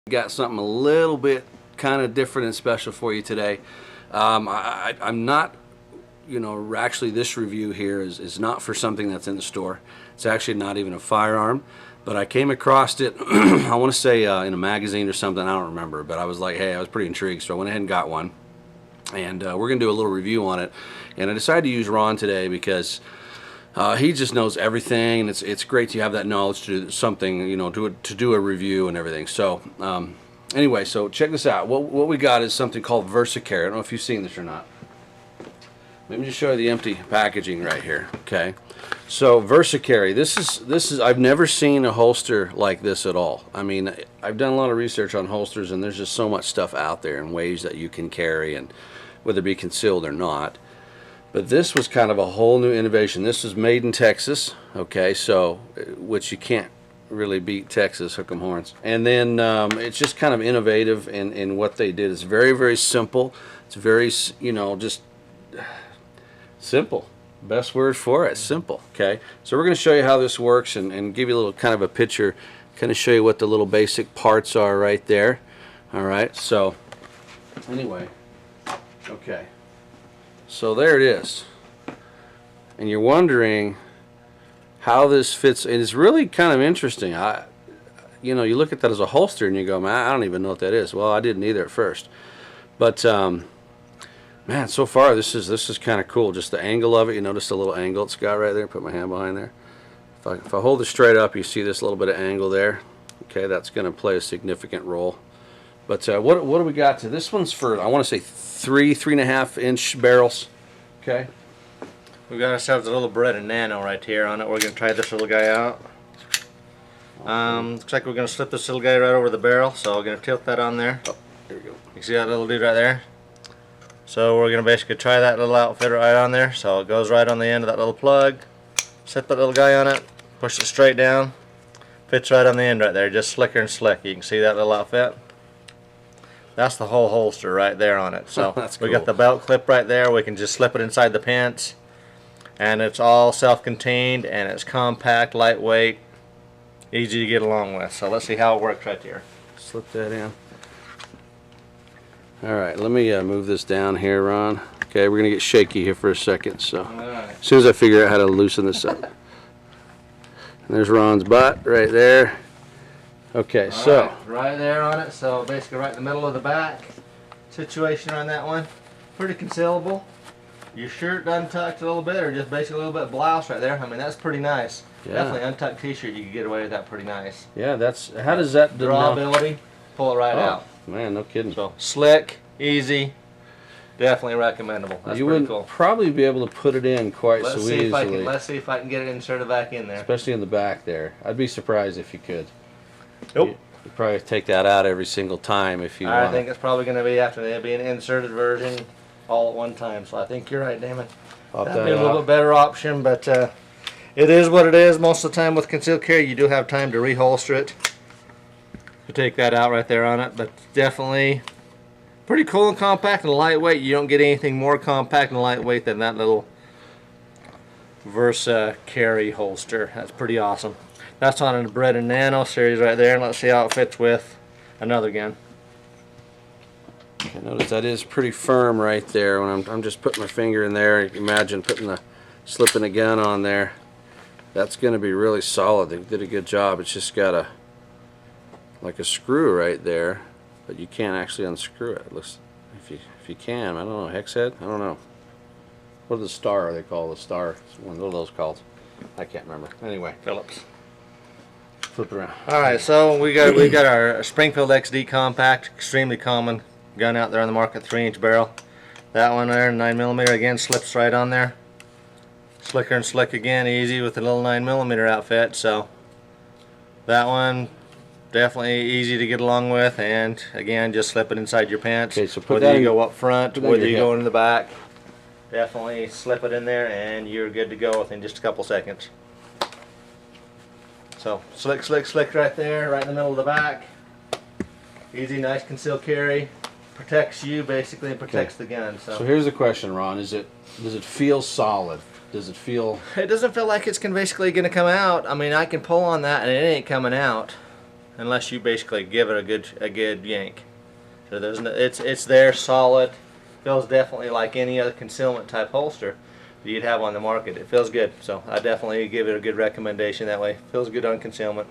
Got something a little bit kind of different and special for you today. I'm not, actually this review here is not for something that's in the store. It's actually not even a firearm, but I came across it, I want to say in a magazine or something, I don't remember, but I was like, hey, I was pretty intrigued, so I went ahead and got one. And we're going to do a little review on it. And I decided to use Ron today because he just knows everything, and it's great to have that knowledge to do something, to do a review and everything. So anyway, so check this out. What we got is something called VersaCarry. I don't know if you've seen this or not. Let me just show you the empty packaging right here. Okay, so VersaCarry. This is I've never seen a holster like this at all. I mean, I've done a lot of research on holsters, and there's just so much stuff out there and ways that you can carry, and whether it be concealed or not. But this was kind of a whole new innovation. This is made in Texas, okay, so which you can't really beat Texas, hook 'em horns. And then it's just kind of innovative in what they did. It's very, very simple. It's very, just simple. Best word for it, simple, okay? So we're going to show you how this works and give you a little kind of a picture, kind of show you what the little basic parts are right there. All right, so anyway, okay. So there it is, and you're wondering how this fits. And it's really kind of interesting. You look at that as a holster and you go, man, I don't even know what that is. Well, I didn't either at first, but man, so far this is kind of cool. Just the angle of it. You notice the little angle it's got right there. Put my hand behind there. If I hold it straight up, you see this little bit of angle there. Okay, that's going to play a significant role. But what do we got to? This one's for, I want to say 3.5 inch barrels. Okay. We got ourselves a little Beretta Nano right here on it. We're going to try this little guy out. Looks like we're going to slip this little guy right over the barrel. So we're going to tilt that on there. Oh, here we go. You see that little dude right there? So we're going to basically try that little outfit right on there. So it goes right on the end of that little plug. Set that little guy on it. Push it straight down. Fits right on the end right there. Just slicker and slick. You can see that little outfit. That's the whole holster right there on it. So That's cool. We got the belt clip right there. We can just slip it inside the pants, and it's all self-contained, and it's compact, lightweight, easy to get along with. So let's see how it works right here. Slip that in. All right, let me move this down here, Ron. Okay, we're gonna get shaky here for a second. So Right. as soon as I figure out how to loosen this up, and there's Ron's butt right there. Okay, so right there on it, so basically right in the middle of the back situation on that one. Pretty concealable. Your shirt untucked a little bit, or just basically a little bit of blouse right there. I mean, that's pretty nice. Yeah. Definitely untucked t-shirt, you can get away with that pretty nice. yeah, that's how does that Drawability, pull it right Oh, out. man, no kidding. So slick, easy, definitely recommendable. That's you pretty wouldn't cool. probably be able to put it in quite Let's so see if I easily. can. Let's see if I can get it inserted back in there. Especially in the back there. I'd be surprised if you could. Nope. You'd probably take that out every single time if you I want. think it's probably going to be after there be an inserted version all at one time. So I think you're right, Damon. Pop That'd that be a little out. bit better option, but it is what it is. Most of the time with concealed carry, you do have time to reholster it. To take that out right there on it, but definitely pretty cool and compact and lightweight. You don't get anything more compact and lightweight than that little VersaCarry holster. That's pretty awesome. That's on a Beretta Nano series right there, and let's see how it fits with another gun. Okay, notice that is pretty firm right there. When I'm just putting my finger in there, imagine slipping a gun on there. That's going to be really solid. They did a good job. It's just got like a screw right there, but you can't actually unscrew it. It looks, if you can, I don't know, hex head? I don't know. What are the star they call the star? What are those called? I can't remember. Anyway, Phillips. flip it around. All right, so we got our Springfield XD compact, extremely common gun out there on the market, 3-inch barrel. That one there, 9mm, again slips right on there. Slicker and slick again, easy with the little 9mm outfit. So that one definitely easy to get along with, and again just slip it inside your pants. Okay, so put whether that you in, go up front, put that in whether your you hip. go in the back, definitely slip it in there and you're good to go within just a couple seconds. So slick, slick, slick right there, right in the middle of the back. Easy, nice concealed carry. Protects you basically and protects the gun. So here's the question, Ron. Does it feel solid? Does it feel... It doesn't feel like it's basically going to come out. I mean, I can pull on that and it ain't coming out. unless you basically give it a good yank. So there's no, it's there solid. Feels definitely like any other concealment type holster that you'd have on the market. It feels good, so I definitely give it a good recommendation that way. Feels good on concealment.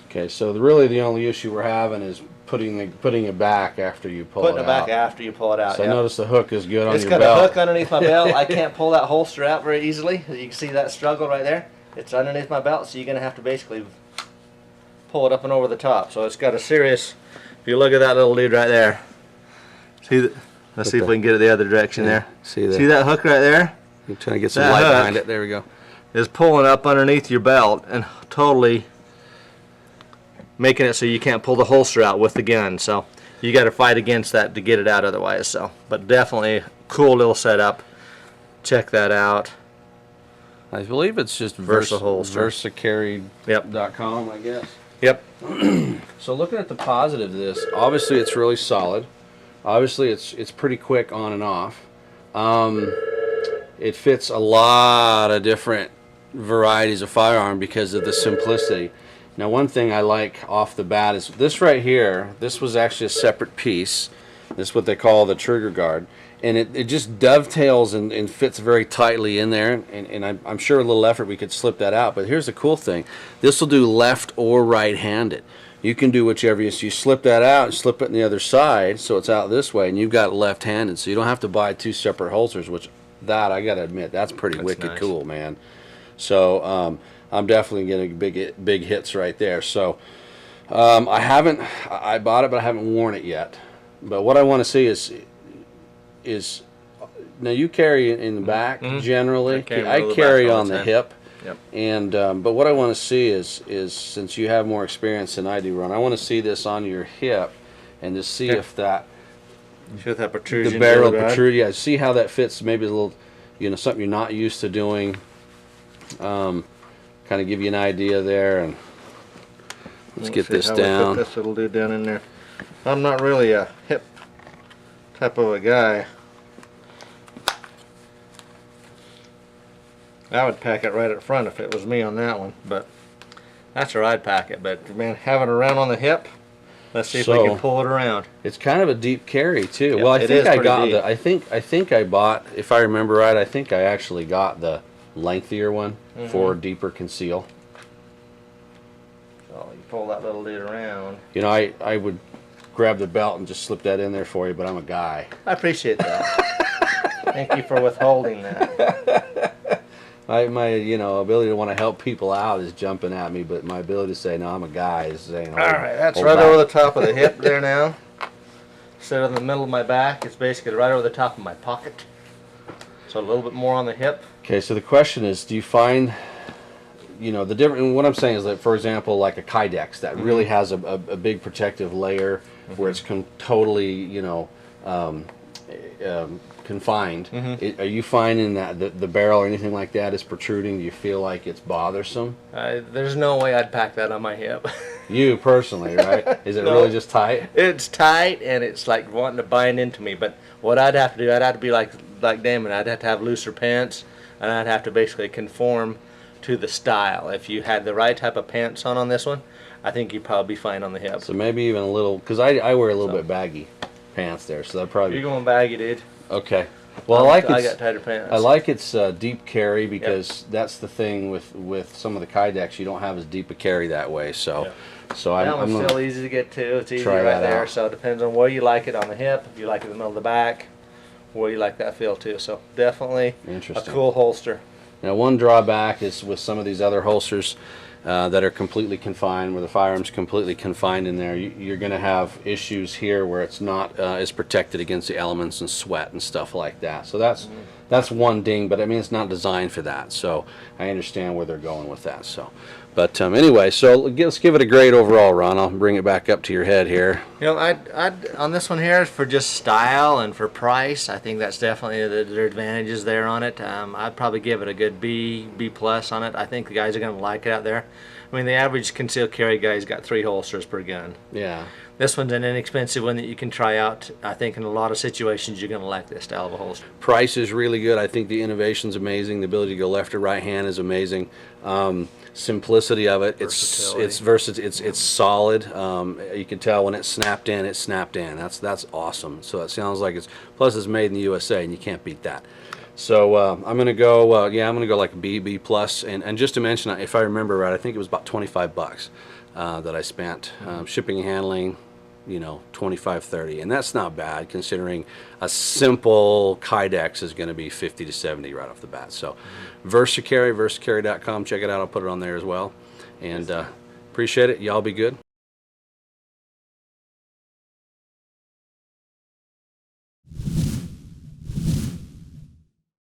Okay, so really the only issue we're having is putting it back after you pull it out. Putting it back after you pull it out. So I noticed the hook is good on It's your got belt. a hook underneath my belt. I can't pull that holster out very easily. You can see that struggle right there. It's underneath my belt, so you're going to have to basically pull it up and over the top. So it's got a serious, if you look at that little dude right there. Let's see if we can get it the other direction there. See that hook right there? You're trying to get some light behind it. There we go. Is pulling up underneath your belt and totally making it so you can't pull the holster out with the gun. So you got to fight against that to get it out otherwise. So, but definitely cool little setup. Check that out. I believe it's just VersaCarry.com, I guess. Yep. So looking at the positive of this, obviously it's really solid. Obviously it's pretty quick on and off. It fits a lot of different varieties of firearm because of the simplicity. Now one thing I like off the bat is this right here. This was actually a separate piece. This is what they call the trigger guard. And it just dovetails and fits very tightly in there. And I'm sure a little effort we could slip that out. But here's the cool thing. This will do left or right-handed. You can do whichever. You slip that out and slip it on the other side so it's out this way. And you've got left-handed. So you don't have to buy two separate holsters, which that, I got to admit, that's pretty wicked nice. cool, man. So I'm definitely getting big hits right there. So I bought it, but I haven't worn it yet. But what I want to see is now you carry in the back generally. I carry on the hip. Yep. And but what I want to see is since you have more experience than I do, Ron, I want to see this on your hip and just see if that protrusion, the barrel protrude. Yeah, see how that fits. Maybe a little, something you're not used to doing. Kind of give you an idea there, and let's get this down. Put this little dude down in there. I'm not really a hip type of a guy. I would pack it right up front if it was me on that one, but that's where I'd pack it. But man, having it around on the hip, let's see if we can pull it around. It's kind of a deep carry too. Yep, well, I think I got deep. I think I bought, if I remember right, I think I actually got the lengthier one for deeper conceal. So you pull that little dude around. I would grab the belt and just slip that in there for you, but I'm a guy. I appreciate that. Thank you for withholding that. My ability to want to help people out is jumping at me, but my ability to say no, I'm a guy is saying. All right, that's right over the top of the hip there now. Instead of the middle of my back, it's basically right over the top of my pocket. So a little bit more on the hip. Okay, so the question is, do you find, the different? What I'm saying is that, for example, like a Kydex that really has a big protective layer where it's totally, confined. Are you finding that the barrel or anything like that is protruding? Do you feel like it's bothersome? There's no way I'd pack that on my hip. You personally, right? Is it really just tight? It's tight and it's like wanting to bind into me. But what I'd have to do, I'd have to be like Damon. I'd have to have looser pants, and I'd have to basically conform to the style. If you had the right type of pants on this one, I think you'd probably be fine on the hip. So maybe even a little, because I wear a little bit baggy pants there, so that probably. You're going baggy, dude. Okay. Well, I got tighter pants. I like its deep carry because that's the thing with some of the Kydex. You don't have as deep a carry that way. So, that one's still easy to get to. It's easy right there. So it depends on where you like it on the hip. If you like it in the middle of the back, where you like that feel too. So definitely a cool holster. Now, one drawback is with some of these other holsters that are completely confined, where the firearm's completely confined in there, you're going to have issues here where it's not as protected against the elements and sweat and stuff like that. So that's one ding, but I mean it's not designed for that. So I understand where they're going with that. So, but anyway, so let's give it a grade overall, Ron. I'll bring it back up to your head here. I'd on this one here for just style and for price, I think that's definitely the advantages there on it. I'd probably give it a good B plus on it. I think the guys are going to like it out there. I mean, the average concealed carry guy's got 3 holsters per gun. Yeah. This one's an inexpensive one that you can try out. I think in a lot of situations you're going to like this style of a holster. Price is really good. I think the innovation's amazing. The ability to go left or right hand is amazing. Simplicity of it, it's versatile. It's solid. You can tell when it's snapped in, it's snapped in. That's awesome. So it sounds like it's made in the USA, and you can't beat that. So I'm gonna go. Yeah, I'm gonna go like B plus. And just to mention, if I remember right, I think it was about 25 bucks that I spent. Shipping and handling, you know, 25, 30, and that's not bad considering a simple Kydex is going to be 50 to 70 right off the bat. So VersaCarry, versacarry.com, check it out. I'll put it on there as well. And appreciate it. Y'all be good.